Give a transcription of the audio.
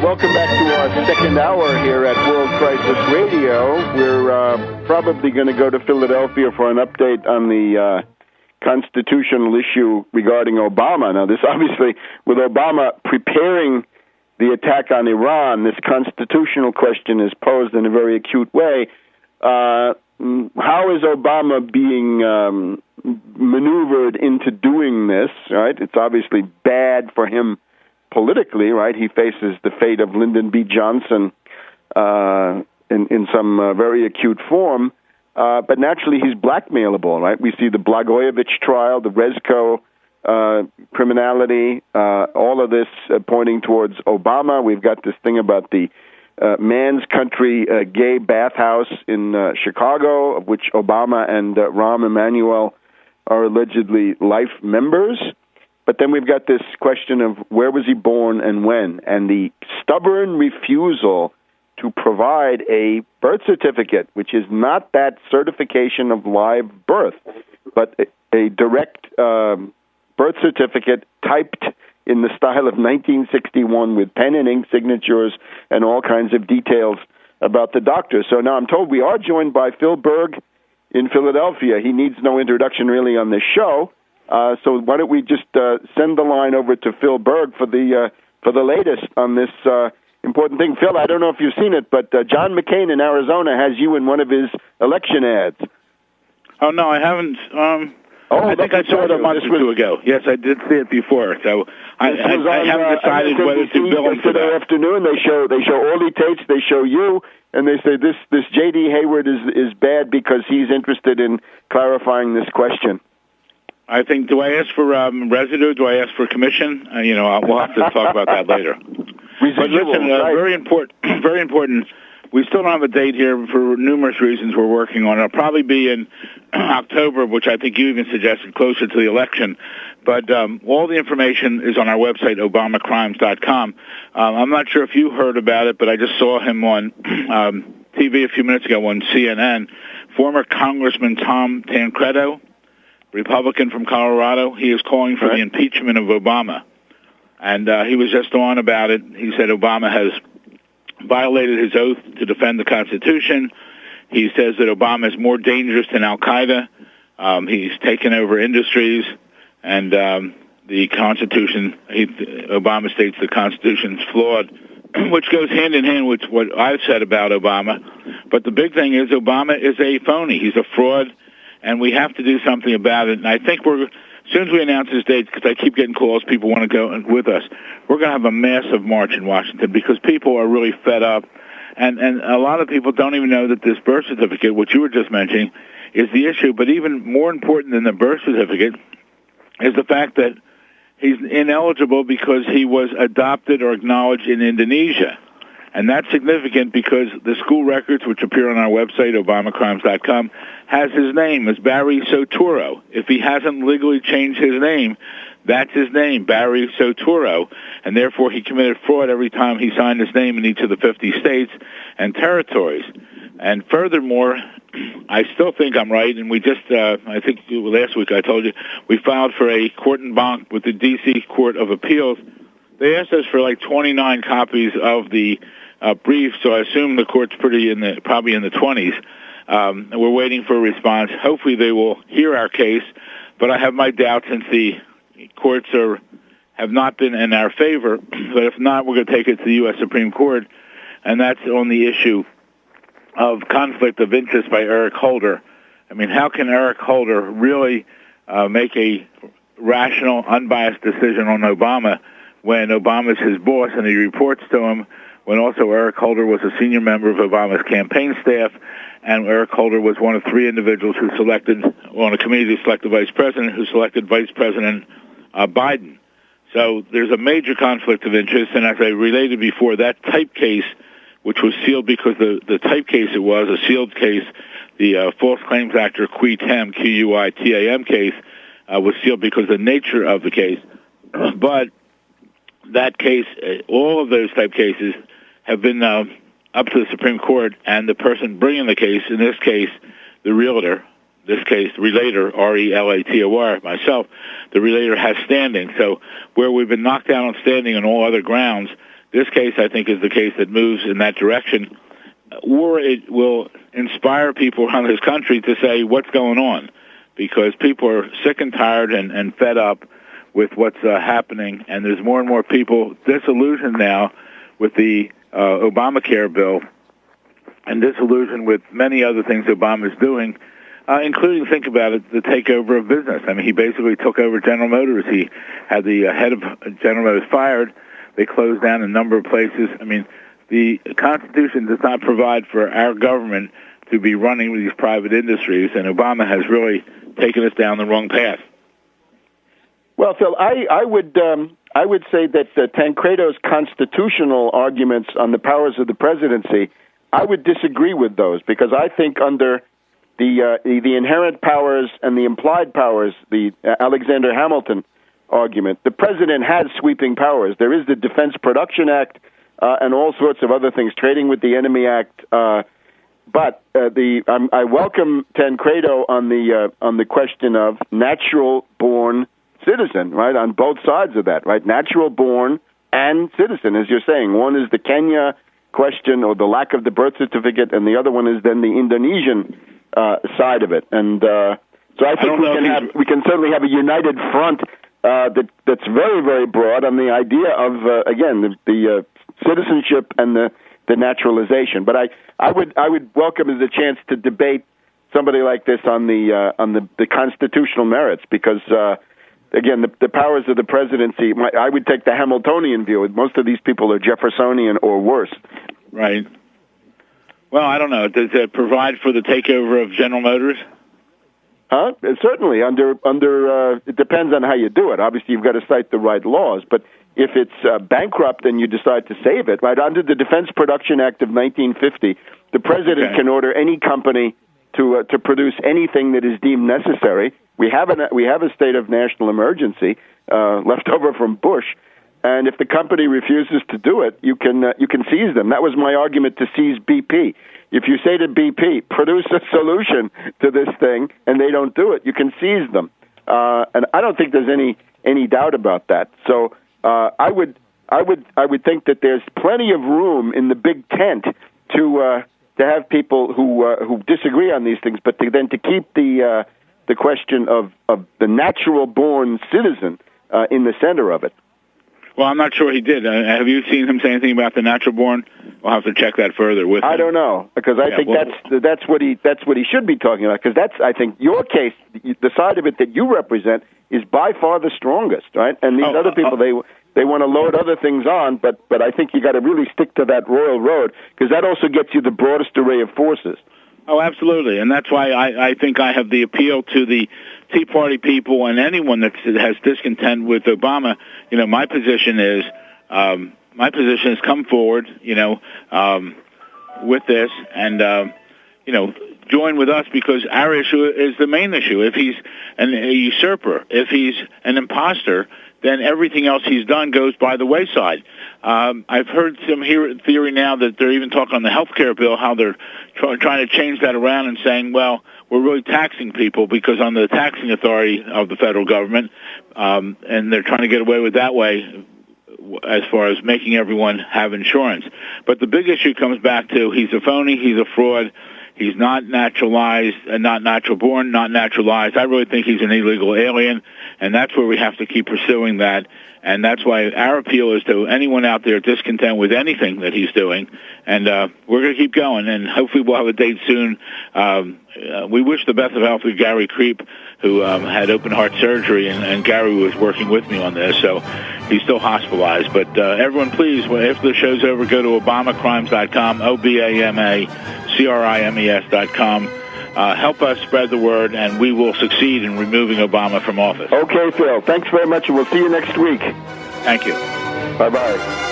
Welcome back to our second hour here at World Crisis Radio. We're probably going to go to Philadelphia for an update on the constitutional issue regarding Obama. Now, this obviously, with Obama preparing the attack on Iran, this constitutional question is posed in a very acute way. How is Obama being maneuvered into doing this, right? It's obviously bad for him politically, right? He faces the fate of Lyndon B. Johnson in some very acute form. But naturally, he's blackmailable, right? We see the Blagojevich trial, the Rezko criminality, all of this pointing towards Obama. We've got this thing about the Man's Country gay bathhouse in Chicago, of which Obama and Rahm Emanuel are allegedly life members. But then we've got this question of where was he born and when, and the stubborn refusal to provide a birth certificate, which is not that certification of live birth, but a direct birth certificate typed in the style of 1961 with pen and ink signatures and all kinds of details about the doctor. So now I'm told we are joined by Phil Berg in Philadelphia. He needs no introduction really on this show. So why don't we just send the line over to Phil Berg for the latest on this important thing. Phil, I don't know if you've seen it, but John McCain in Arizona has you in one of his election ads. Oh, no, I haven't. I think I saw it a month or two ago. Yes, I did see it before. So I haven't decided whether to bill him for that. Afternoon, they show Orly Tates, they show you, and they say this J.D. Hayward is bad because he's interested in clarifying this question. I think, do I ask for residue? Do I ask for commission? We'll have to talk about that later. But listen, right. Very important. We still don't have a date here for numerous reasons we're working on. It'll probably be in October, which I think you even suggested, closer to the election. But all the information is on our website, obamacrimes.com. I'm not sure if you heard about it, but I just saw him on TV a few minutes ago on CNN. Former Congressman Tom Tancredo, Republican from Colorado, he is calling for the impeachment of Obama. And he was just on about it. He said Obama has violated his oath to defend the Constitution. He says that Obama is more dangerous than Al-Qaeda. He's taken over industries. And the Constitution, Obama states the Constitution's flawed, which goes hand in hand with what I've said about Obama. But the big thing is Obama is a phony. He's a fraud. And we have to do something about it. And I think as soon as we announce this date, because I keep getting calls, people want to go with us, we're going to have a massive march in Washington because people are really fed up. And a lot of people don't even know that this birth certificate, which you were just mentioning, is the issue. But even more important than the birth certificate is the fact that he's ineligible because he was adopted or acknowledged in Indonesia. And that's significant because the school records, which appear on our website, obamacrimes.com, has his name as Barry Soturo. If he hasn't legally changed his name, that's his name, Barry Soturo. And therefore, he committed fraud every time he signed his name in each of the 50 states and territories. And furthermore, I still think I'm right, and we just, I think last week I told you, we filed for a court en banc with the D.C. Court of Appeals. They asked us for like 29 copies of the brief, so I assume the court's probably in the 20s. We're waiting for a response. Hopefully they will hear our case, but I have my doubts since the courts have not been in our favor. But if not, we're going to take it to the U.S. Supreme Court, and that's on the issue of conflict of interest by Eric Holder. I mean, how can Eric Holder really make a rational, unbiased decision on Obama when Obama's his boss and he reports to him, when also Eric Holder was a senior member of Obama's campaign staff, and Eric Holder was one of three individuals who selected, on a committee to select the vice president, who selected Vice President Biden. So there's a major conflict of interest, and as I related before, that type case, which was sealed because the type case it was, a sealed case, the False Claims Act, or QUITAM, Q-U-I-T-A-M case, was sealed because of the nature of the case. But that case, all of those type cases have been up to the Supreme Court, and the person bringing the case, in this case, the relator, R-E-L-A-T-O-R, myself, the relator has standing. So where we've been knocked down on standing on all other grounds, this case, I think, is the case that moves in that direction, or it will inspire people around this country to say, what's going on? Because people are sick and tired and fed up with what's happening, and there's more and more people disillusioned now with the Obamacare bill and disillusioned with many other things Obama's doing, including, think about it, the takeover of business. I mean, he basically took over General Motors. He had the head of General Motors fired. They closed down a number of places. I mean, the Constitution does not provide for our government to be running these private industries, and Obama has really taken us down the wrong path. Well, Phil, I would say that Tancredo's constitutional arguments on the powers of the presidency, I would disagree with those, because I think under the inherent powers and the implied powers, the Alexander Hamilton argument, the president has sweeping powers. There is the Defense Production Act and all sorts of other things, Trading with the Enemy Act. But I welcome Tancredo on the question of natural-born citizen, right, on both sides of that, right, natural-born and citizen, as you're saying. One is the Kenya question, or the lack of the birth certificate, and the other one is then the Indonesian side of it. And so I think we can certainly have a united front that's very, very broad on the idea of, again, the citizenship and the naturalization. But I would welcome as a chance to debate somebody like this on the constitutional merits, because again, the powers of the presidency, I would take the Hamiltonian view. Most of these people are Jeffersonian or worse. Right. Well, I don't know. Does it provide for the takeover of General Motors? Certainly. It depends on how you do it. Obviously, you've got to cite the right laws. But if it's bankrupt and you decide to save it, right, under the Defense Production Act of 1950, the president can order any company to produce anything that is deemed necessary. We have a state of national emergency left over from Bush, and if the company refuses to do it, you can seize them. That was my argument to seize BP. If you say to BP, produce a solution to this thing, and they don't do it, you can seize them. And I don't think there's any doubt about that. So I would think that there's plenty of room in the big tent to have people who disagree on these things, but to keep the question of the natural-born citizen in the center of it. Well, I'm not sure he did. Have you seen him say anything about the natural-born? We'll have to check that further with him. I don't know, because I think that's what he should be talking about. Because that's, I think, your case, the side of it that you represent, is by far the strongest, right? And these other people, they want to load other things on, but I think you got to really stick to that royal road, because that also gets you the broadest array of forces. Oh, absolutely, and that's why I think I have the appeal to the Tea Party people and anyone that has discontent with Obama. You know, my position is come forward, with this, and join with us, because our issue is the main issue. If he's a usurper, if he's an imposter, then everything else he's done goes by the wayside. I've heard some theory now that they're even talking on the health care bill, how they're trying to change that around and saying, well, we're really taxing people because on the taxing authority of the federal government, and they're trying to get away with that way as far as making everyone have insurance. But the big issue comes back to he's a phony, he's a fraud, he's not naturalized, not natural-born, not naturalized. I really think he's an illegal alien, and that's where we have to keep pursuing that. And that's why our appeal is to anyone out there discontent with anything that he's doing. And we're going to keep going, and hopefully we'll have a date soon. We wish the best of health to Gary Creep, who had open-heart surgery, and Gary was working with me on this, so he's still hospitalized. But everyone, please, after the show's over, go to ObamaCrimes.com, ObamaCrimes.com. Help us spread the word, and we will succeed in removing Obama from office. Okay, Phil. Thanks very much, and we'll see you next week. Thank you. Bye-bye.